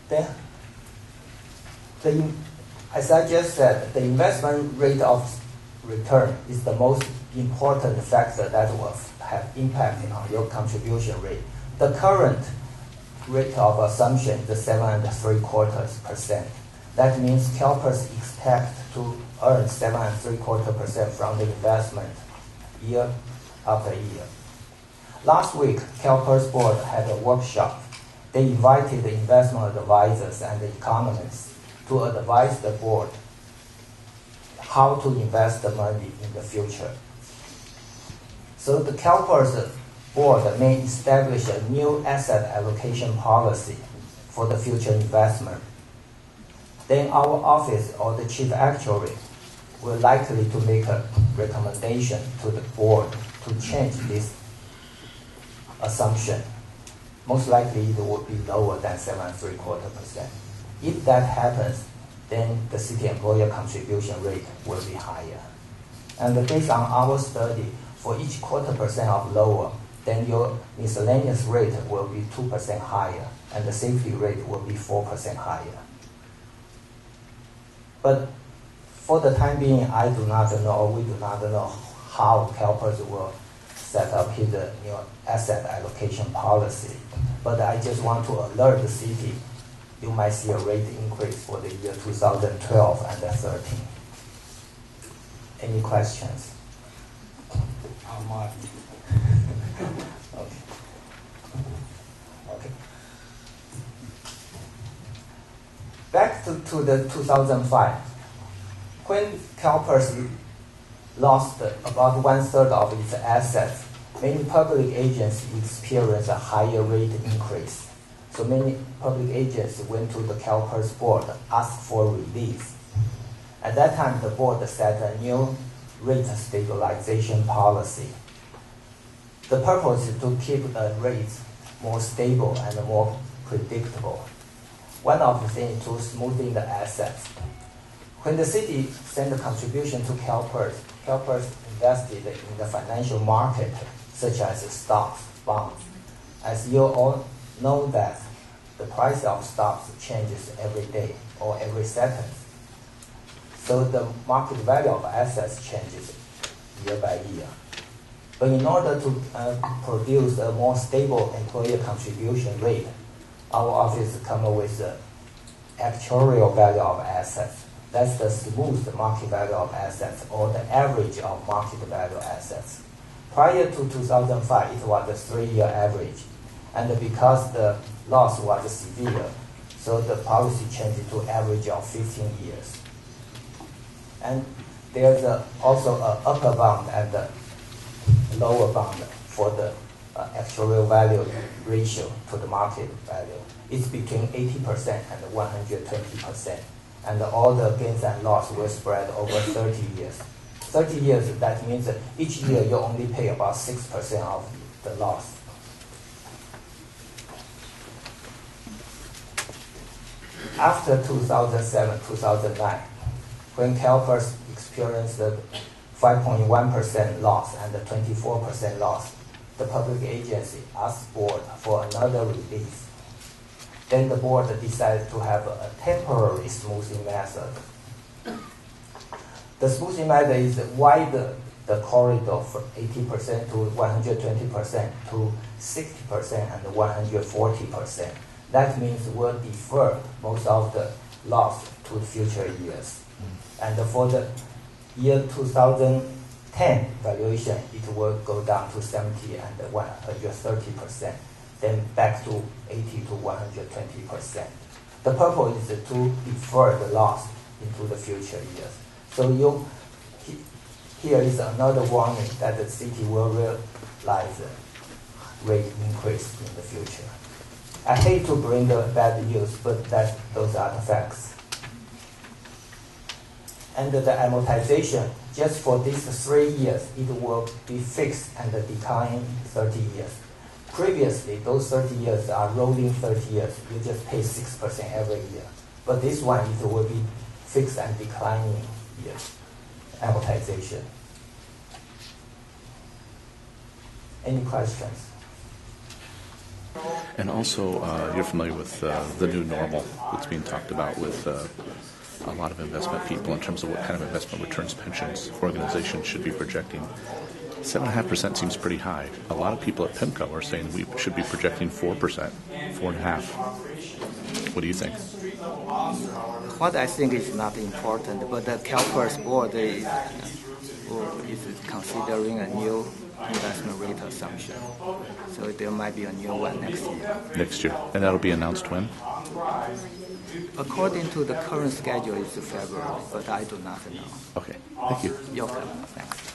Then, as I just said, the investment rate of return is the most important factor that will have impact on your contribution rate. The current rate of assumption is 7.75%. That means CalPERS expect to earn 7.75% from the investment year after year. Last week, CalPERS board had a workshop. They invited the investment advisors and the economists to advise the board how to invest the money in the future. So the CalPERS board may establish a new asset allocation policy for the future investment. Then our office or the chief actuary will likely to make a recommendation to the board to change this assumption. Most likely it will be lower than 7.75%. If that happens, then the city employer contribution rate will be higher. And based on our study, for each 0.25% of lower, then your miscellaneous rate will be 2% higher, and the safety rate will be 4% higher. But for the time being, I do not know, or we do not know how CalPERS will set up his new asset allocation policy. But I just want to alert the city, you might see a rate increase for the year 2012 and 2013. Any questions? Mark. Okay. Back to the 2005, when CalPERS lost about 1/3 of its assets, many public agents experienced a higher rate increase. So many public agents went to the CalPERS board, asked for relief. At that time, the board set a new rate stabilization policy. The purpose is to keep the rates more stable and more predictable. One of the things to smoothing the assets. When the city sent a contribution to CalPERS, CalPERS invested in the financial market, such as stocks, bonds. As you all know that the price of stocks changes every day or every second. So the market value of assets changes year by year. But in order to produce a more stable employer contribution rate, our office come up with the actuarial value of assets. That's the smooth market value of assets, or the average of market value assets. Prior to 2005, it was a 3-year average. And because the loss was severe, so the policy changed to average of 15 years. And there's also an upper bound and a lower bound for the actuarial value ratio to the market value. It's between 80% and 120%. And all the gains and loss will spread over 30 years. 30 years, that means that each year you only pay about 6% of the loss. After 2007, 2009, when CalPERS experienced a 5.1% loss and a 24% loss, the public agency asked the board for another relief. Then the board decided to have a temporary smoothing method. The smoothing method is widen the corridor from 80% to 120% to 60% and 140%. That means we'll defer most of the loss to future years. And for the year 2010 valuation, it will go down to 70 and 130%, then back to 80 to 120%. The purpose is to defer the loss into the future years. So here is another warning that the city will realize rate increase in the future. I hate to bring the bad news, but those are the facts. And the amortization, just for these 3 years, it will be fixed and decline 30 years. Previously, those 30 years are rolling 30 years. You just pay 6% every year. But this one, it will be fixed and declining years, amortization. Any questions? And also, you're familiar with the new normal that's being talked about with a lot of investment people in terms of what kind of investment returns pensions organizations should be projecting. 7.5% seems pretty high. A lot of people at PIMCO are saying we should be projecting 4%, 4.5%. What do you think? What I think is not important, but the CalPERS board is considering a new investment rate assumption. So there might be a new one next year. Next year. And that'll be announced when? According to the current schedule, it's February, but I do not know. Okay. Thank you. You're welcome. Thanks.